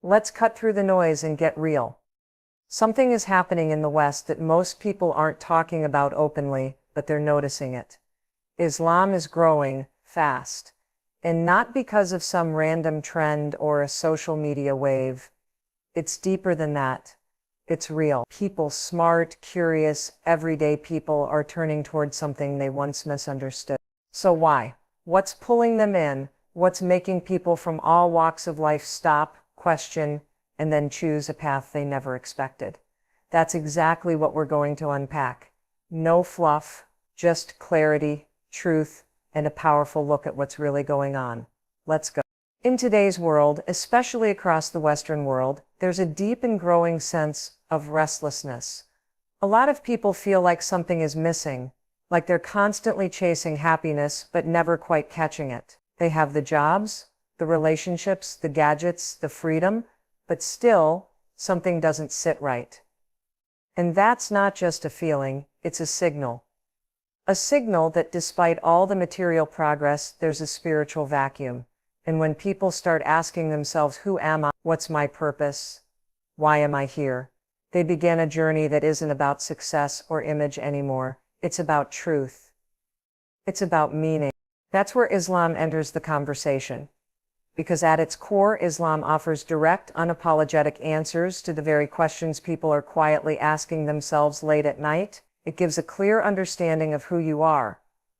Let's cut through the noise and get real. Something is happening in the West that most people aren't talking about openly, but they're noticing it. Islam is growing fast. And not because of some random trend or a social media wave. It's deeper than that. It's real. People, smart, curious, everyday people, are turning towards something they once misunderstood. So why? What's pulling them in? What's making people from all walks of life stop, question, and then choose a path they never expected? That's exactly what we're going to unpack. No fluff, just clarity, truth, and a powerful look at what's really going on. Let's go. In today's world, especially across the Western world, there's a deep and growing sense of restlessness. A lot of people feel like something is missing, like they're constantly chasing happiness but never quite catching it. They have the jobs, the relationships, the gadgets, the freedom, but still, something doesn't sit right. And that's not just a feeling, it's a signal. A signal that despite all the material progress, there's a spiritual vacuum. And when people start asking themselves, who am I? What's my purpose? Why am I here? They begin a journey that isn't about success or image anymore. It's about truth. It's about meaning. That's where Islam enters the conversation. Because at its core, Islam offers direct, unapologetic answers to the very questions people are quietly asking themselves late at night. It gives a clear understanding of who you are,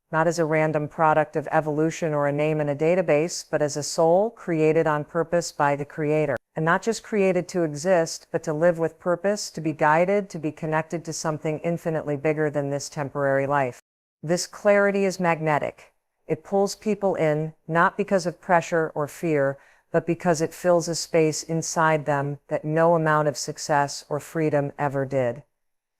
not as a random product of evolution or a name in a database, but as a soul created on purpose by the Creator. And not just created to exist, but to live with purpose, to be guided, to be connected to something infinitely bigger than this temporary life. This clarity is magnetic. It pulls people in, not because of pressure or fear, but because it fills a space inside them that no amount of success or freedom ever did.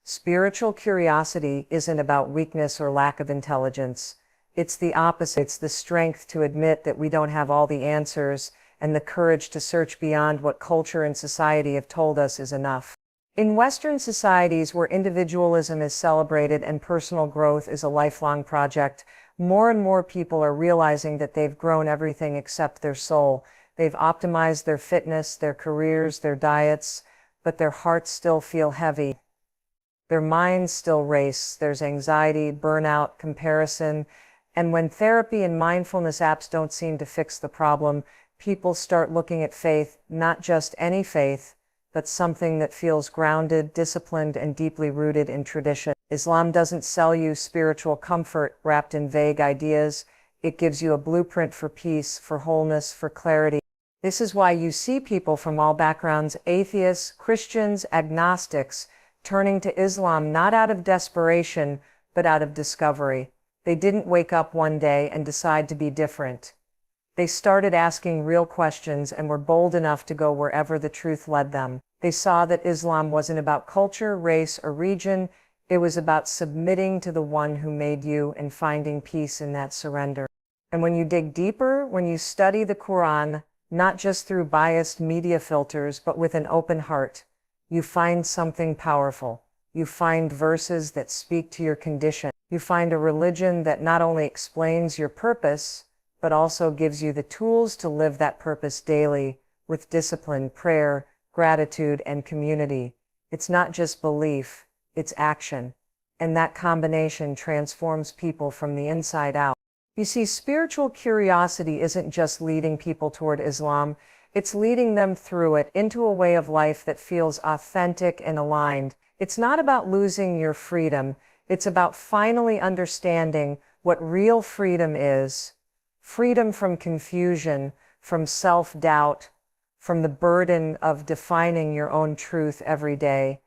Spiritual curiosity isn't about weakness or lack of intelligence. It's the opposite. It's the strength to admit that we don't have all the answers, and the courage to search beyond what culture and society have told us is enough. In Western societies where individualism is celebrated and personal growth is a lifelong project, more and more people are realizing that they've grown everything except their soul. They've optimized their fitness, their careers, their diets, but their hearts still feel heavy. Their minds still race. There's anxiety, burnout, comparison. And when therapy and mindfulness apps don't seem to fix the problem, people start looking at faith, not just any faith, but something that feels grounded, disciplined, and deeply rooted in tradition. Islam doesn't sell you spiritual comfort wrapped in vague ideas. It gives you a blueprint for peace, for wholeness, for clarity. This is why you see people from all backgrounds, atheists, Christians, agnostics, turning to Islam not out of desperation, but out of discovery. They didn't wake up one day and decide to be different. They started asking real questions and were bold enough to go wherever the truth led them. They saw that Islam wasn't about culture, race, or region. It was about submitting to the one who made you and finding peace in that surrender. And when you dig deeper, when you study the Quran, not just through biased media filters, but with an open heart, you find something powerful. You find verses that speak to your condition. You find a religion that not only explains your purpose, but also gives you the tools to live that purpose daily with discipline, prayer, gratitude, and community. It's not just belief, it's action. And that combination transforms people from the inside out. You see, spiritual curiosity isn't just leading people toward Islam, it's leading them through it into a way of life that feels authentic and aligned. It's not about losing your freedom, it's about finally understanding what real freedom is. Freedom from confusion, from self-doubt, from the burden of defining your own truth every day.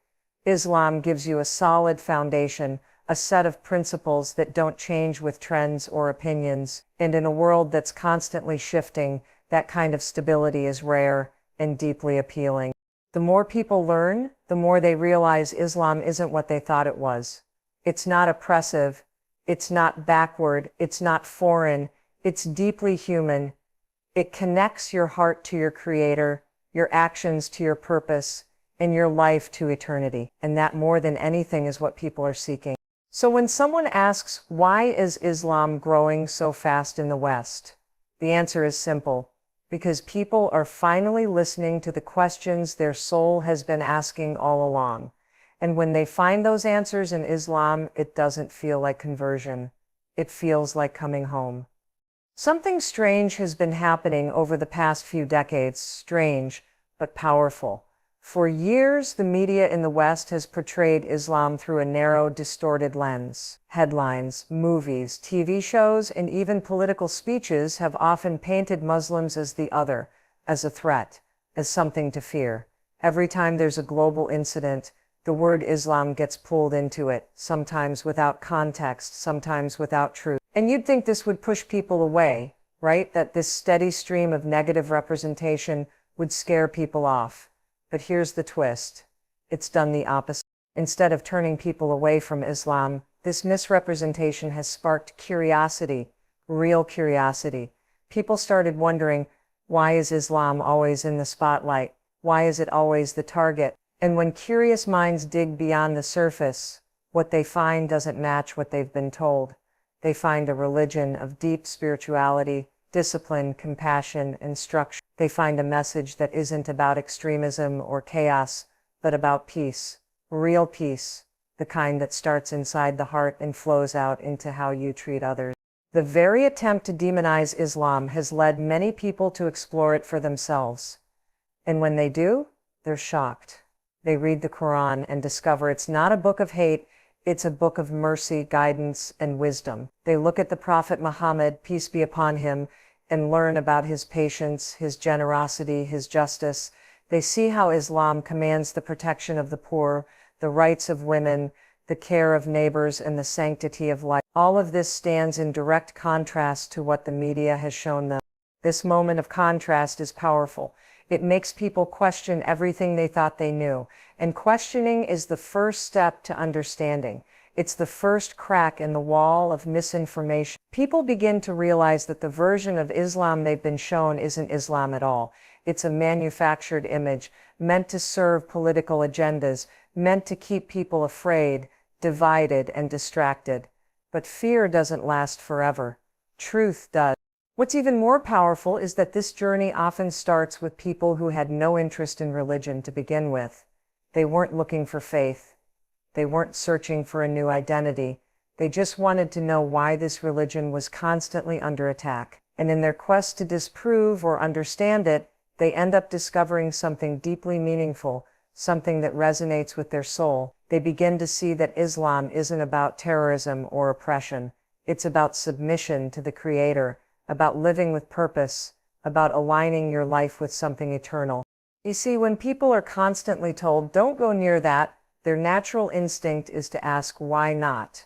Islam gives you a solid foundation, a set of principles that don't change with trends or opinions. And in a world that's constantly shifting, that kind of stability is rare and deeply appealing. The more people learn, the more they realize Islam isn't what they thought it was. It's not oppressive, it's not backward, it's not foreign, it's deeply human. It connects your heart to your Creator, your actions to your purpose, and your life to eternity. And that more than anything is what people are seeking. So when someone asks, why is Islam growing so fast in the West? The answer is simple. Because people are finally listening to the questions their soul has been asking all along. And when they find those answers in Islam, it doesn't feel like conversion. It feels like coming home. Something strange has been happening over the past few decades, strange, but powerful. For years, the media in the West has portrayed Islam through a narrow, distorted lens. Headlines, movies, TV shows, and even political speeches have often painted Muslims as the other, as a threat, as something to fear. Every time there's a global incident, the word Islam gets pulled into it, sometimes without context, sometimes without truth. And you'd think this would push people away, right? That this steady stream of negative representation would scare people off. But here's the twist. It's done the opposite. Instead of turning people away from Islam, this misrepresentation has sparked curiosity, real curiosity. People started wondering, why is Islam always in the spotlight? Why is it always the target? And when curious minds dig beyond the surface, what they find doesn't match what they've been told. They find a religion of deep spirituality, discipline, compassion, and structure. They find a message that isn't about extremism or chaos, but about peace, real peace, the kind that starts inside the heart and flows out into how you treat others. The very attempt to demonize Islam has led many people to explore it for themselves. And when they do, they're shocked. They read the Quran and discover it's not a book of hate, it's a book of mercy, guidance, and wisdom. They look at the Prophet Muhammad, peace be upon him, and learn about his patience, his generosity, his justice. They see how Islam commands the protection of the poor, the rights of women, the care of neighbors, and the sanctity of life. All of this stands in direct contrast to what the media has shown them. This moment of contrast is powerful. It makes people question everything they thought they knew. And questioning is the first step to understanding. It's the first crack in the wall of misinformation. People begin to realize that the version of Islam they've been shown isn't Islam at all. It's a manufactured image, meant to serve political agendas, meant to keep people afraid, divided, and distracted. But fear doesn't last forever. Truth does. What's even more powerful is that this journey often starts with people who had no interest in religion to begin with. They weren't looking for faith. They weren't searching for a new identity. They just wanted to know why this religion was constantly under attack. And in their quest to disprove or understand it, they end up discovering something deeply meaningful, something that resonates with their soul. They begin to see that Islam isn't about terrorism or oppression. It's about submission to the Creator, about living with purpose, about aligning your life with something eternal. You see, when people are constantly told, don't go near that, their natural instinct is to ask, why not?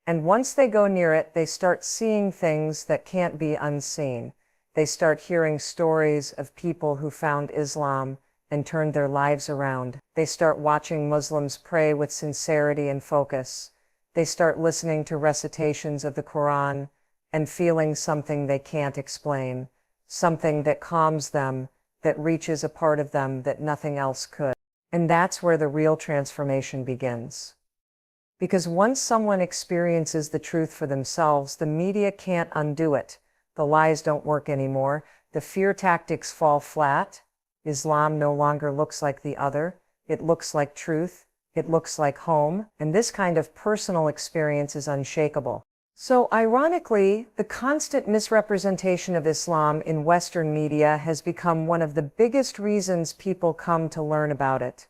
And once they go near it, they start seeing things that can't be unseen. They start hearing stories of people who found Islam and turned their lives around. They start watching Muslims pray with sincerity and focus. They start listening to recitations of the Quran and feeling something they can't explain, something that calms them, that reaches a part of them that nothing else could. And that's where the real transformation begins. Because once someone experiences the truth for themselves, the media can't undo it. The lies don't work anymore. The fear tactics fall flat. Islam no longer looks like the other. It looks like truth. It looks like home. And this kind of personal experience is unshakable. So ironically, the constant misrepresentation of Islam in Western media has become one of the biggest reasons people come to learn about it.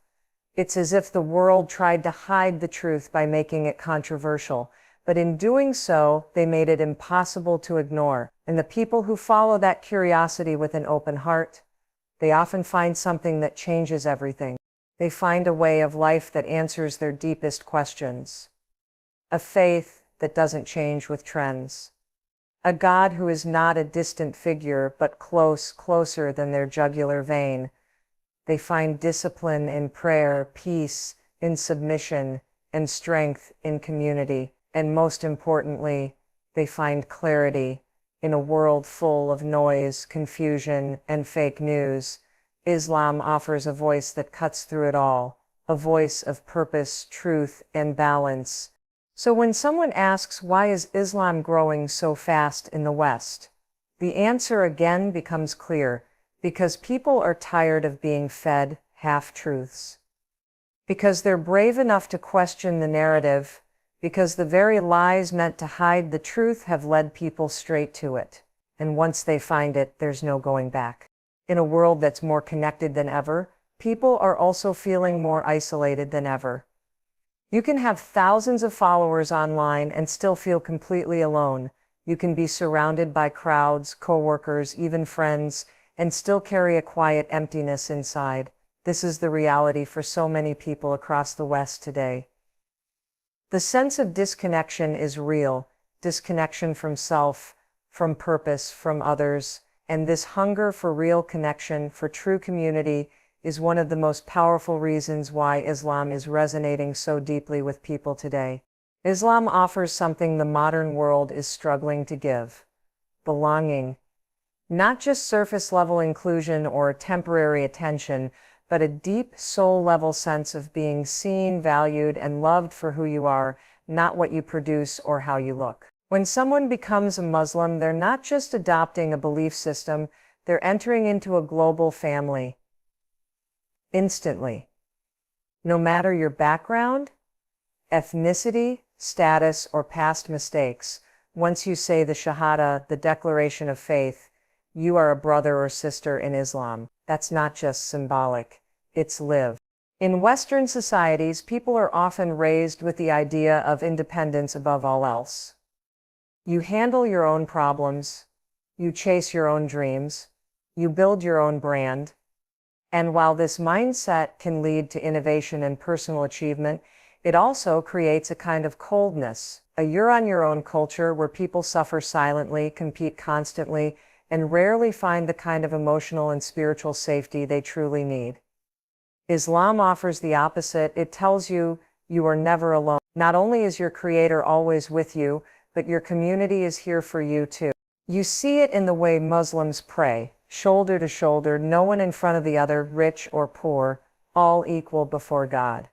It's as if the world tried to hide the truth by making it controversial, but in doing so, they made it impossible to ignore. And the people who follow that curiosity with an open heart, they often find something that changes everything. They find a way of life that answers their deepest questions. A faith that doesn't change with trends. A God who is not a distant figure, but closer than their jugular vein. They find discipline in prayer, peace in submission, and strength in community. And most importantly, they find clarity in a world full of noise, confusion, and fake news. Islam offers a voice that cuts through it all, a voice of purpose, truth, and balance. So when someone asks, why is Islam growing so fast in the West? The answer again becomes clear, because people are tired of being fed half-truths. Because they're brave enough to question the narrative, because the very lies meant to hide the truth have led people straight to it. And once they find it, there's no going back. In a world that's more connected than ever, people are also feeling more isolated than ever. You can have thousands of followers online and still feel completely alone. You can be surrounded by crowds, coworkers, even friends, and still carry a quiet emptiness inside. This is the reality for so many people across the West today. The sense of disconnection is real, disconnection from self, from purpose, from others, and this hunger for real connection, for true community, is one of the most powerful reasons why Islam is resonating so deeply with people today. Islam offers something the modern world is struggling to give: belonging. Not just surface-level inclusion or temporary attention, but a deep soul-level sense of being seen, valued, and loved for who you are, not what you produce or how you look. When someone becomes a Muslim, they're not just adopting a belief system, they're entering into a global family. Instantly. No matter your background, ethnicity, status, or past mistakes, once you say the Shahada, the declaration of faith, you are a brother or sister in Islam. That's not just symbolic, it's lived. In Western societies, people are often raised with the idea of independence above all else. You handle your own problems, you chase your own dreams, you build your own brand. And while this mindset can lead to innovation and personal achievement, it also creates a kind of coldness, a you're-on-your-own culture where people suffer silently, compete constantly, and rarely find the kind of emotional and spiritual safety they truly need. Islam offers the opposite. It tells you you are never alone. Not only is your Creator always with you, but your community is here for you too. You see it in the way Muslims pray, shoulder to shoulder, no one in front of the other, rich or poor, all equal before God.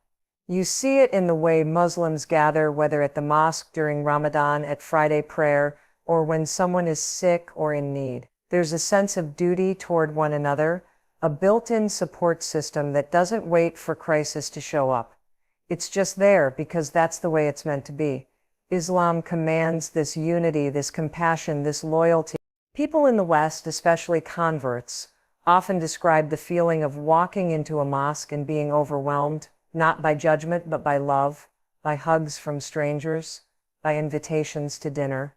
You see it in the way Muslims gather, whether at the mosque during Ramadan, at Friday prayer, or when someone is sick or in need. There's a sense of duty toward one another, a built-in support system that doesn't wait for crisis to show up. It's just there because that's the way it's meant to be. Islam commands this unity, this compassion, this loyalty. People in the West, especially converts, often describe the feeling of walking into a mosque and being overwhelmed, not by judgment, but by love, by hugs from strangers, by invitations to dinner,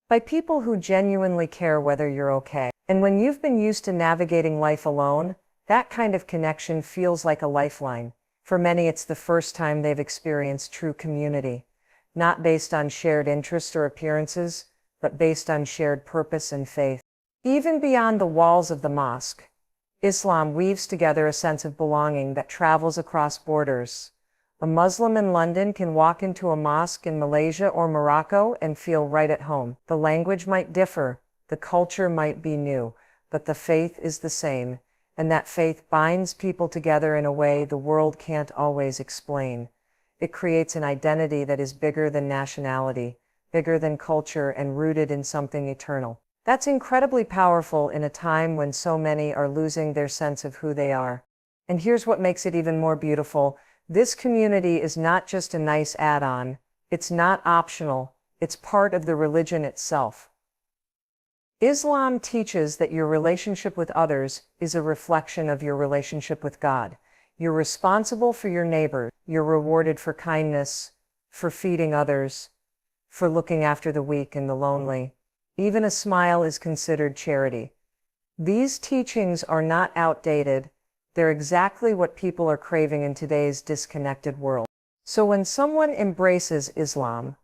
by people who genuinely care whether you're okay. And when you've been used to navigating life alone, that kind of connection feels like a lifeline. For many, it's the first time they've experienced true community, not based on shared interests or appearances, but based on shared purpose and faith. Even beyond the walls of the mosque, Islam weaves together a sense of belonging that travels across borders. A Muslim in London can walk into a mosque in Malaysia or Morocco and feel right at home. The language might differ, the culture might be new, but the faith is the same, and that faith binds people together in a way the world can't always explain. It creates an identity that is bigger than nationality, bigger than culture, and rooted in something eternal. That's incredibly powerful in a time when so many are losing their sense of who they are. And here's what makes it even more beautiful. This community is not just a nice add-on. It's not optional. It's part of the religion itself. Islam teaches that your relationship with others is a reflection of your relationship with God. You're responsible for your neighbor. You're rewarded for kindness, for feeding others, for looking after the weak and the lonely. Even a smile is considered charity. These teachings are not outdated. They're exactly what people are craving in today's disconnected world. So when someone embraces Islam,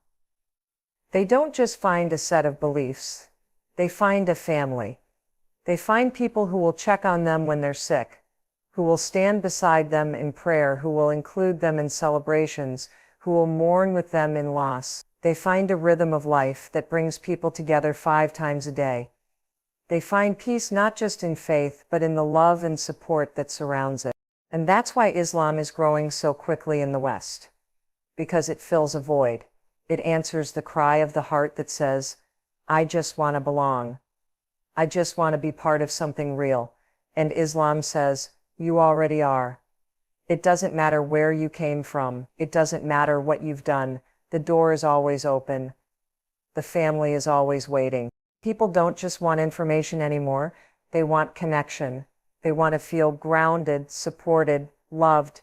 they don't just find a set of beliefs. They find a family. They find people who will check on them when they're sick, who will stand beside them in prayer, who will include them in celebrations, who will mourn with them in loss. They find a rhythm of life that brings people together 5 times a day. They find peace not just in faith, but in the love and support that surrounds it. And that's why Islam is growing so quickly in the West. Because it fills a void. It answers the cry of the heart that says, I just want to belong. I just want to be part of something real. And Islam says, you already are. It doesn't matter where you came from. It doesn't matter what you've done. The door is always open. The family is always waiting. People don't just want information anymore. They want connection. They want to feel grounded, supported, loved.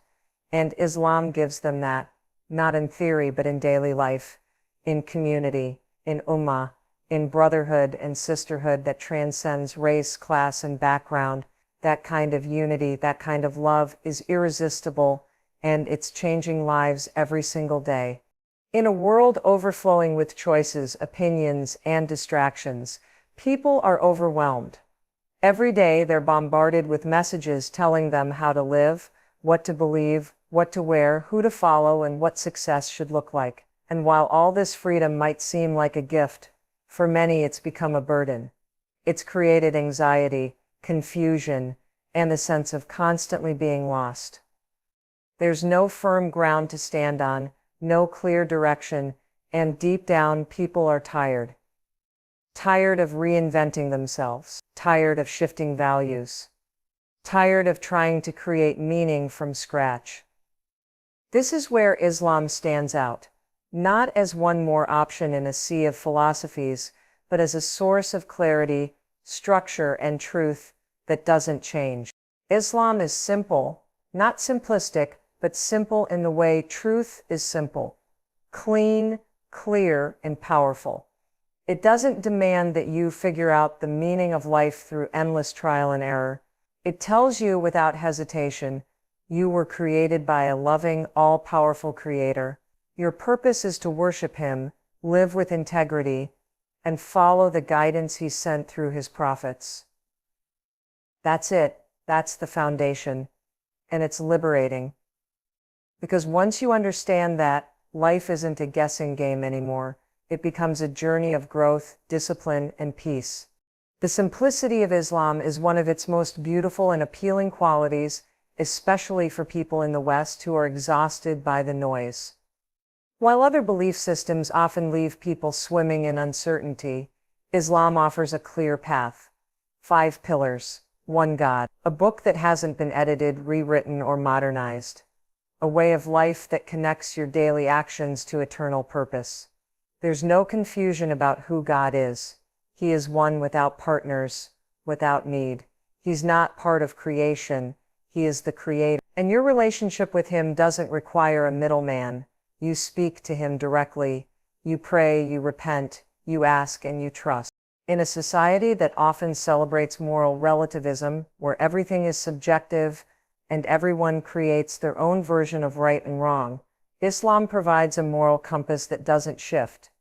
And Islam gives them that, not in theory, but in daily life, in community, in ummah, in brotherhood and sisterhood that transcends race, class, and background. That kind of unity, that kind of love is irresistible, and it's changing lives every single day. In a world overflowing with choices, opinions, and distractions, people are overwhelmed. Every day they're bombarded with messages telling them how to live, what to believe, what to wear, who to follow, and what success should look like. And while all this freedom might seem like a gift, for many it's become a burden. It's created anxiety, confusion, and the sense of constantly being lost. There's no firm ground to stand on, no clear direction, and deep down people are tired. Tired of reinventing themselves, tired of shifting values, tired of trying to create meaning from scratch. This is where Islam stands out, not as one more option in a sea of philosophies, but as a source of clarity, structure, and truth that doesn't change. Islam is simple, not simplistic, but simple in the way truth is simple, clean, clear, and powerful. It doesn't demand that you figure out the meaning of life through endless trial and error. It tells you without hesitation, you were created by a loving, all-powerful Creator. Your purpose is to worship Him, live with integrity, and follow the guidance He sent through His prophets. That's it. That's the foundation. And it's liberating. Because once you understand that, life isn't a guessing game anymore. It becomes a journey of growth, discipline, and peace. The simplicity of Islam is one of its most beautiful and appealing qualities, especially for people in the West who are exhausted by the noise. While other belief systems often leave people swimming in uncertainty, Islam offers a clear path. 5 pillars, 1 God, a book that hasn't been edited, rewritten, or modernized. A way of life that connects your daily actions to eternal purpose. There's no confusion about who God is. He is one without partners, without need. He's not part of creation. He is the Creator. And your relationship with Him doesn't require a middleman. You speak to Him directly. You pray, you repent, you ask, and you trust. In a society that often celebrates moral relativism, where everything is subjective and everyone creates their own version of right and wrong, Islam provides a moral compass that doesn't shift.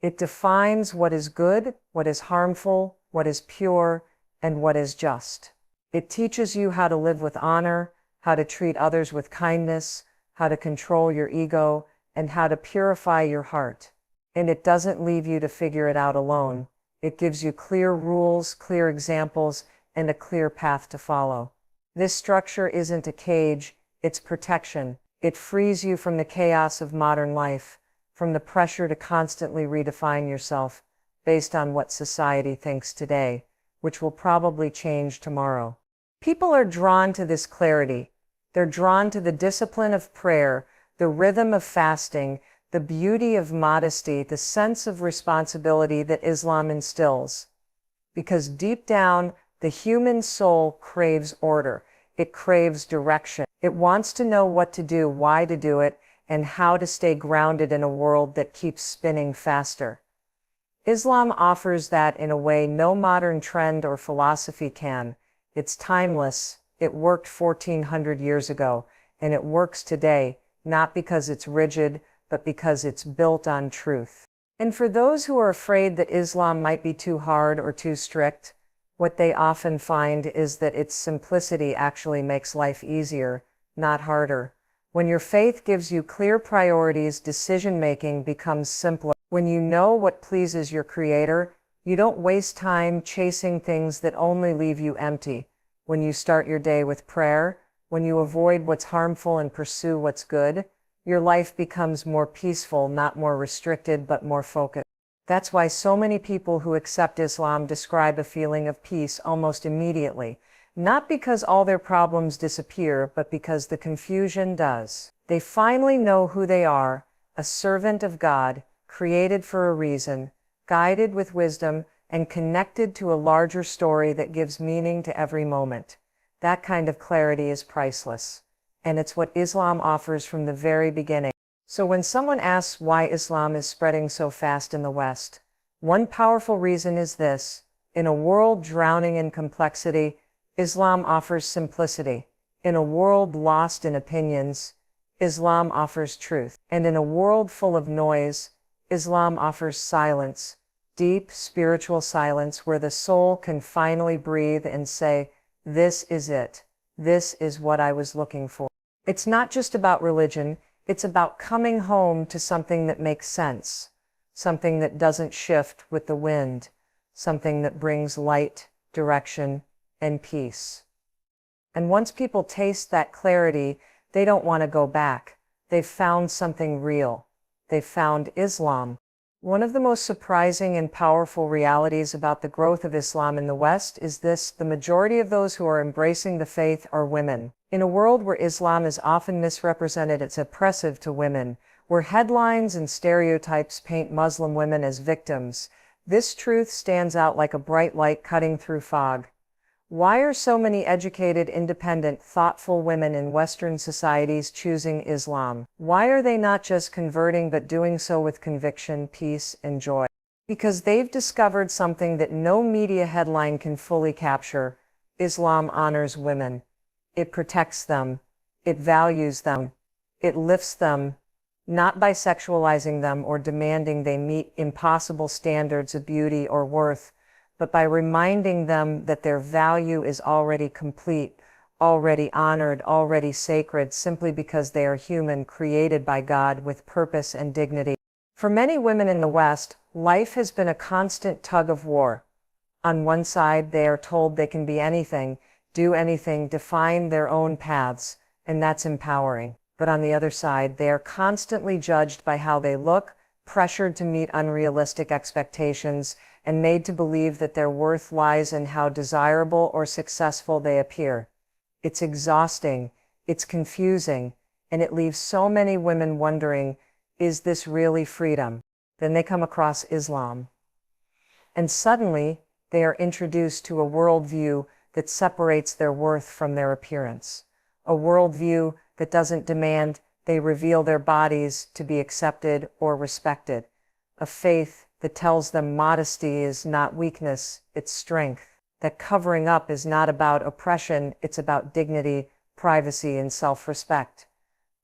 It defines what is good, what is harmful, what is pure, and what is just. It teaches you how to live with honor, how to treat others with kindness, how to control your ego, and how to purify your heart. And it doesn't leave you to figure it out alone. It gives you clear rules, clear examples, and a clear path to follow. This structure isn't a cage, it's protection. It frees you from the chaos of modern life, from the pressure to constantly redefine yourself based on what society thinks today, which will probably change tomorrow. People are drawn to this clarity. They're drawn to the discipline of prayer, the rhythm of fasting, the beauty of modesty, the sense of responsibility that Islam instills. Because deep down, the human soul craves order. It craves direction. It wants to know what to do, why to do it, and how to stay grounded in a world that keeps spinning faster. Islam offers that in a way no modern trend or philosophy can. It's timeless. It worked 1400 years ago, and it works today, not because it's rigid, but because it's built on truth. And for those who are afraid that Islam might be too hard or too strict, what they often find is that its simplicity actually makes life easier, not harder. When your faith gives you clear priorities, decision-making becomes simpler. When you know what pleases your Creator, you don't waste time chasing things that only leave you empty. When you start your day with prayer, when you avoid what's harmful and pursue what's good, your life becomes more peaceful, not more restricted, but more focused. That's why so many people who accept Islam describe a feeling of peace almost immediately, not because all their problems disappear, but because the confusion does. They finally know who they are, a servant of God, created for a reason, guided with wisdom, and connected to a larger story that gives meaning to every moment. That kind of clarity is priceless. And it's what Islam offers from the very beginning. So when someone asks why Islam is spreading so fast in the West, one powerful reason is this: in a world drowning in complexity, Islam offers simplicity. In a world lost in opinions, Islam offers truth. And in a world full of noise, Islam offers silence, deep spiritual silence where the soul can finally breathe and say, "This is it. This is what I was looking for." It's not just about religion, it's about coming home to something that makes sense, something that doesn't shift with the wind, something that brings light, direction, and peace. And once people taste that clarity, they don't want to go back. They've found something real. They've found Islam. One of the most surprising and powerful realities about the growth of Islam in the West is this: the majority of those who are embracing the faith are women. In a world where Islam is often misrepresented as oppressive to women, where headlines and stereotypes paint Muslim women as victims, this truth stands out like a bright light cutting through fog. Why are so many educated, independent, thoughtful women in Western societies choosing Islam? Why are they not just converting but doing so with conviction, peace, and joy? Because they've discovered something that no media headline can fully capture. Islam honors women. It protects them. It values them. It lifts them, not by sexualizing them or demanding they meet impossible standards of beauty or worth, but by reminding them that their value is already complete, already honored, already sacred, simply because they are human, created by God with purpose and dignity. For many women in the West, life has been a constant tug of war. On one side, they are told they can be anything, do anything, define their own paths, and that's empowering. But on the other side, they are constantly judged by how they look, pressured to meet unrealistic expectations, and made to believe that their worth lies in how desirable or successful they appear. It's exhausting, it's confusing, and it leaves so many women wondering, is this really freedom? Then they come across Islam. And suddenly, they are introduced to a worldview that separates their worth from their appearance. A worldview that doesn't demand they reveal their bodies to be accepted or respected. A faith that tells them modesty is not weakness, it's strength. That covering up is not about oppression, it's about dignity, privacy, and self-respect.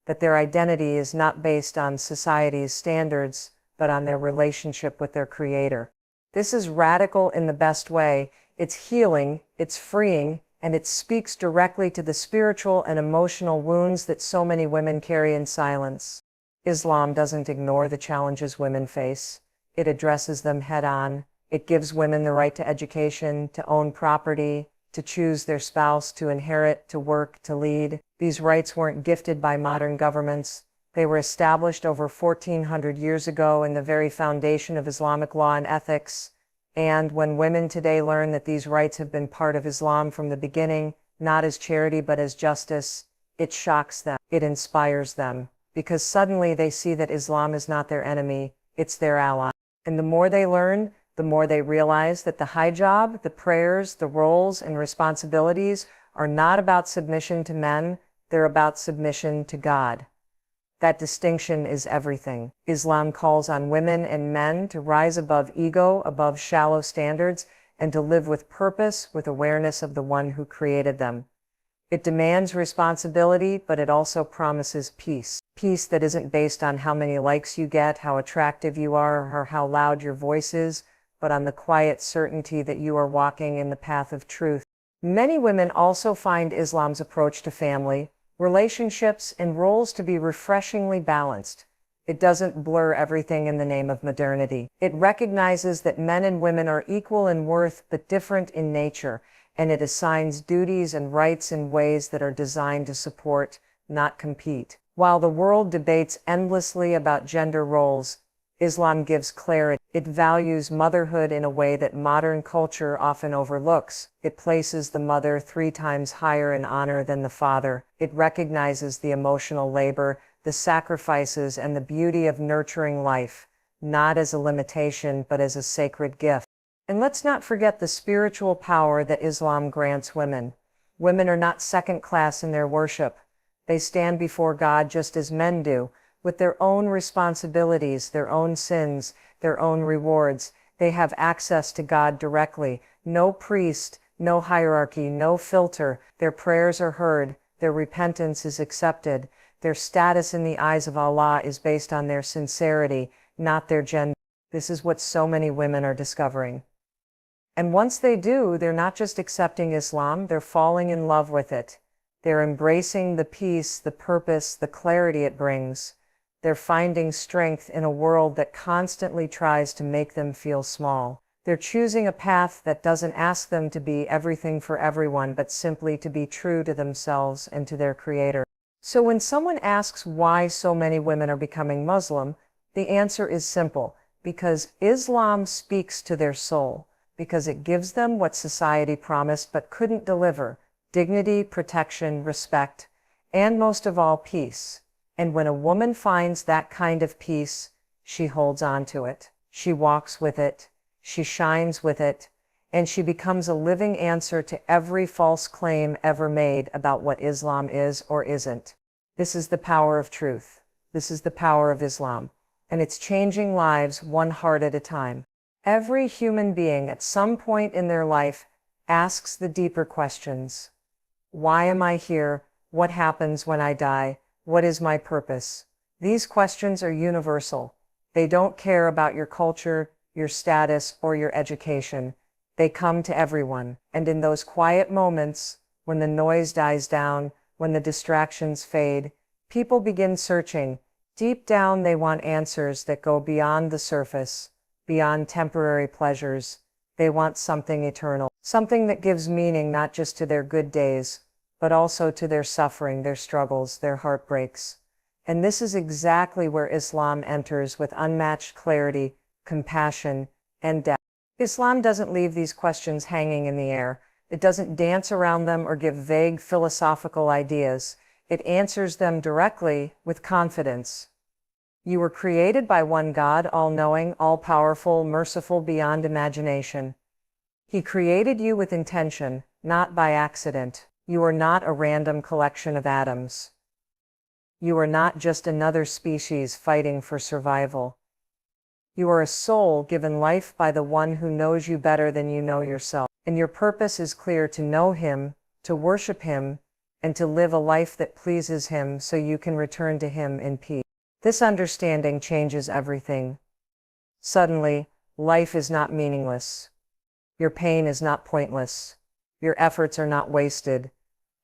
That their identity is not based on society's standards, but on their relationship with their Creator. This is radical in the best way. It's healing, it's freeing, and it speaks directly to the spiritual and emotional wounds that so many women carry in silence. Islam doesn't ignore the challenges women face. It addresses them head-on. It gives women the right to education, to own property, to choose their spouse, to inherit, to work, to lead. These rights weren't gifted by modern governments. They were established over 1,400 years ago in the very foundation of Islamic law and ethics. And when women today learn that these rights have been part of Islam from the beginning, not as charity but as justice, it shocks them. It inspires them. Because suddenly they see that Islam is not their enemy, it's their ally. And the more they learn, the more they realize that the hijab, the prayers, the roles, and responsibilities are not about submission to men, they're about submission to God. That distinction is everything. Islam calls on women and men to rise above ego, above shallow standards, and to live with purpose, with awareness of the one who created them. It demands responsibility, but it also promises peace. Peace that isn't based on how many likes you get, how attractive you are, or how loud your voice is, but on the quiet certainty that you are walking in the path of truth. Many women also find Islam's approach to family, relationships, and roles to be refreshingly balanced. It doesn't blur everything in the name of modernity. It recognizes that men and women are equal in worth but different in nature, and it assigns duties and rights in ways that are designed to support, not compete. While the world debates endlessly about gender roles, Islam gives clarity. It values motherhood in a way that modern culture often overlooks. It places the mother 3 times higher in honor than the father. It recognizes the emotional labor, the sacrifices, and the beauty of nurturing life, not as a limitation, but as a sacred gift. And let's not forget the spiritual power that Islam grants women. Women are not second class in their worship. They stand before God just as men do, with their own responsibilities, their own sins, their own rewards. They have access to God directly. No priest, no hierarchy, no filter. Their prayers are heard. Their repentance is accepted. Their status in the eyes of Allah is based on their sincerity, not their gender. This is what so many women are discovering. And once they do, they're not just accepting Islam, they're falling in love with it. They're embracing the peace, the purpose, the clarity it brings. They're finding strength in a world that constantly tries to make them feel small. They're choosing a path that doesn't ask them to be everything for everyone, but simply to be true to themselves and to their Creator. So when someone asks why so many women are becoming Muslim, the answer is simple: because Islam speaks to their soul. Because it gives them what society promised but couldn't deliver: dignity, protection, respect, and most of all, peace. And when a woman finds that kind of peace, she holds on to it. She walks with it. She shines with it. And she becomes a living answer to every false claim ever made about what Islam is or isn't. This is the power of truth. This is the power of Islam. And it's changing lives one heart at a time. Every human being at some point in their life asks the deeper questions. Why am I here? What happens when I die? What is my purpose? These questions are universal. They don't care about your culture, your status, or your education. They come to everyone. And in those quiet moments, when the noise dies down, when the distractions fade, people begin searching. Deep down, they want answers that go beyond the surface, beyond temporary pleasures. They want something eternal, something that gives meaning not just to their good days, but also to their suffering, their struggles, their heartbreaks. And this is exactly where Islam enters with unmatched clarity, compassion, and depth. Islam doesn't leave these questions hanging in the air. It doesn't dance around them or give vague philosophical ideas. It answers them directly with confidence. You were created by one God, all-knowing, all-powerful, merciful beyond imagination. He created you with intention, not by accident. You are not a random collection of atoms. You are not just another species fighting for survival. You are a soul given life by the one who knows you better than you know yourself. And your purpose is clear: to know Him, to worship Him, and to live a life that pleases Him so you can return to Him in peace. This understanding changes everything. Suddenly, life is not meaningless. Your pain is not pointless. Your efforts are not wasted.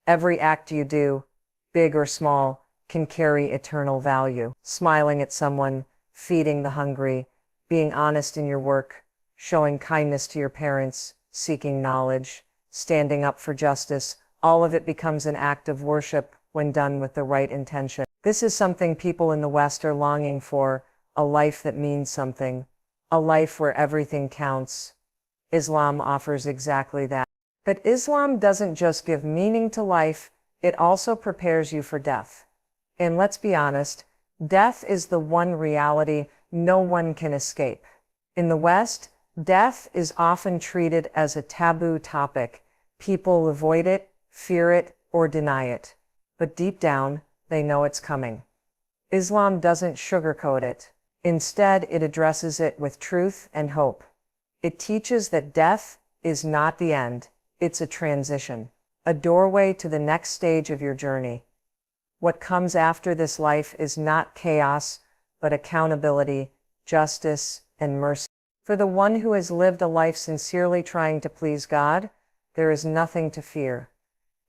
Every act you do, big or small, can carry eternal value. Smiling at someone, feeding the hungry, being honest in your work, showing kindness to your parents, seeking knowledge, standing up for justice, all of it becomes an act of worship when done with the right intention. This is something people in the West are longing for: a life that means something, a life where everything counts. Islam offers exactly that. But Islam doesn't just give meaning to life, it also prepares you for death. And let's be honest, death is the one reality no one can escape. In the West, death is often treated as a taboo topic. People avoid it, fear it, or deny it. But deep down, they know it's coming. Islam doesn't sugarcoat it. Instead, it addresses it with truth and hope. It teaches that death is not the end, it's a transition, a doorway to the next stage of your journey. What comes after this life is not chaos, but accountability, justice, and mercy. For the one who has lived a life sincerely trying to please God, there is nothing to fear.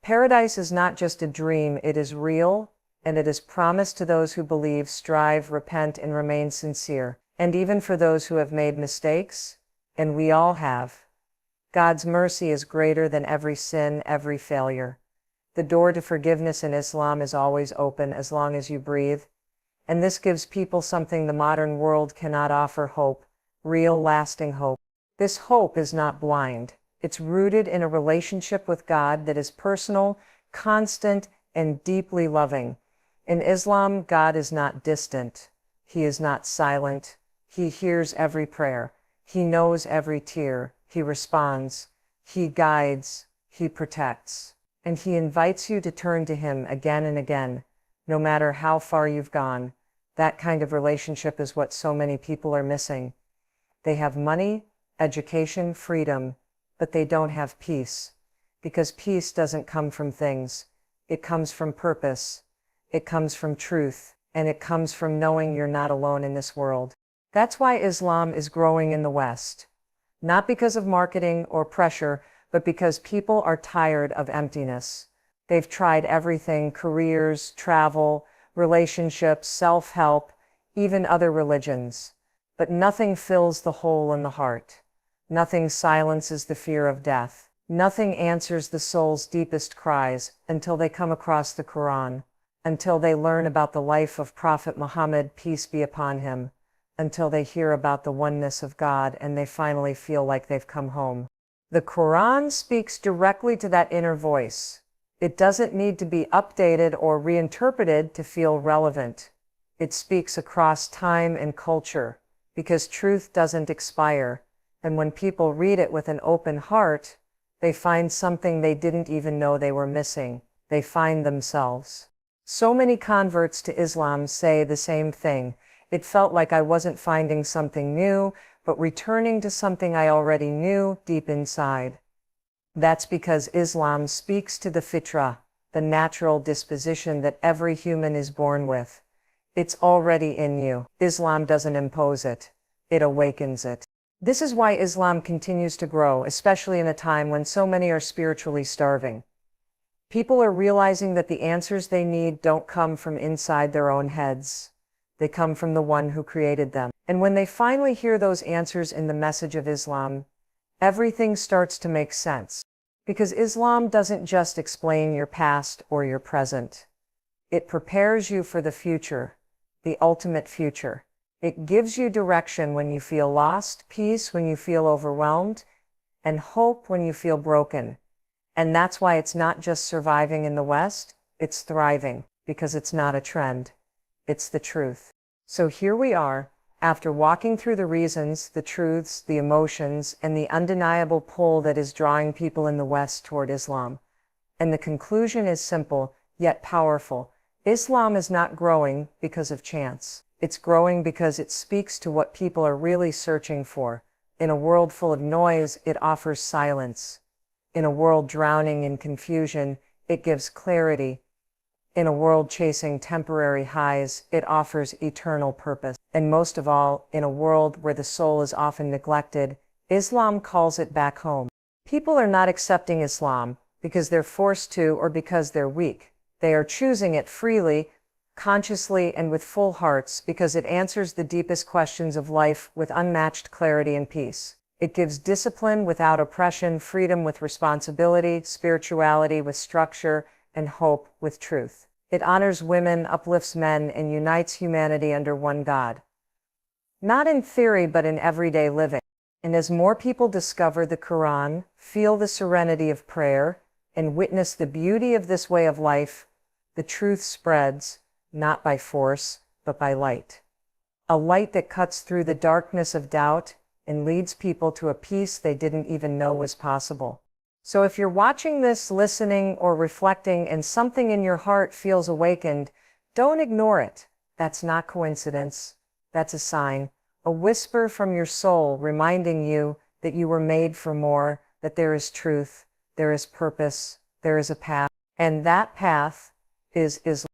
Paradise is not just a dream, it is real, and it is promised to those who believe, strive, repent, and remain sincere. And even for those who have made mistakes, and we all have, God's mercy is greater than every sin, every failure. The door to forgiveness in Islam is always open as long as you breathe. And this gives people something the modern world cannot offer: hope, real, lasting hope. This hope is not blind. It's rooted in a relationship with God that is personal, constant, and deeply loving. In Islam, God is not distant. He is not silent. He hears every prayer. He knows every tear. He responds. He guides. He protects. And He invites you to turn to Him again and again, no matter how far you've gone. That kind of relationship is what so many people are missing. They have money, education, freedom, but they don't have peace. Because peace doesn't come from things. It comes from purpose. It comes from truth. And it comes from knowing you're not alone in this world. That's why Islam is growing in the West. Not because of marketing or pressure, but because people are tired of emptiness. They've tried everything: careers, travel, relationships, self-help, even other religions. But nothing fills the hole in the heart. Nothing silences the fear of death. Nothing answers the soul's deepest cries until they come across the Quran, until they learn about the life of Prophet Muhammad, peace be upon him, until they hear about the oneness of God and they finally feel like they've come home. The Quran speaks directly to that inner voice. It doesn't need to be updated or reinterpreted to feel relevant. It speaks across time and culture, because truth doesn't expire. And when people read it with an open heart, they find something they didn't even know they were missing. They find themselves. So many converts to Islam say the same thing. It felt like I wasn't finding something new, but returning to something I already knew deep inside. That's because Islam speaks to the fitra, the natural disposition that every human is born with. It's already in you. Islam doesn't impose it. It awakens it. This is why Islam continues to grow, especially in a time when so many are spiritually starving. People are realizing that the answers they need don't come from inside their own heads. They come from the one who created them. And when they finally hear those answers in the message of Islam, everything starts to make sense. Because Islam doesn't just explain your past or your present. It prepares you for the future, the ultimate future. It gives you direction when you feel lost, peace when you feel overwhelmed, and hope when you feel broken. And that's why it's not just surviving in the West, it's thriving, because it's not a trend. It's the truth. So here we are, after walking through the reasons, the truths, the emotions, and the undeniable pull that is drawing people in the West toward Islam. And the conclusion is simple, yet powerful. Islam is not growing because of chance. It's growing because it speaks to what people are really searching for. In a world full of noise, it offers silence. In a world drowning in confusion, it gives clarity. In a world chasing temporary highs, it offers eternal purpose. And most of all, in a world where the soul is often neglected, Islam calls it back home. People are not accepting Islam because they're forced to or because they're weak. They are choosing it freely, consciously, and with full hearts because it answers the deepest questions of life with unmatched clarity and peace. It gives discipline without oppression, freedom with responsibility, spirituality with structure, and hope with truth. It honors women, uplifts men, and unites humanity under one God. Not in theory, but in everyday living. And as more people discover the Quran, feel the serenity of prayer, and witness the beauty of this way of life, the truth spreads, not by force, but by light. A light that cuts through the darkness of doubt and leads people to a peace they didn't even know was possible. So if you're watching this, listening, or reflecting, and something in your heart feels awakened, don't ignore it. That's not coincidence. That's a sign, a whisper from your soul reminding you that you were made for more, that there is truth, there is purpose, there is a path, and that path is Islam.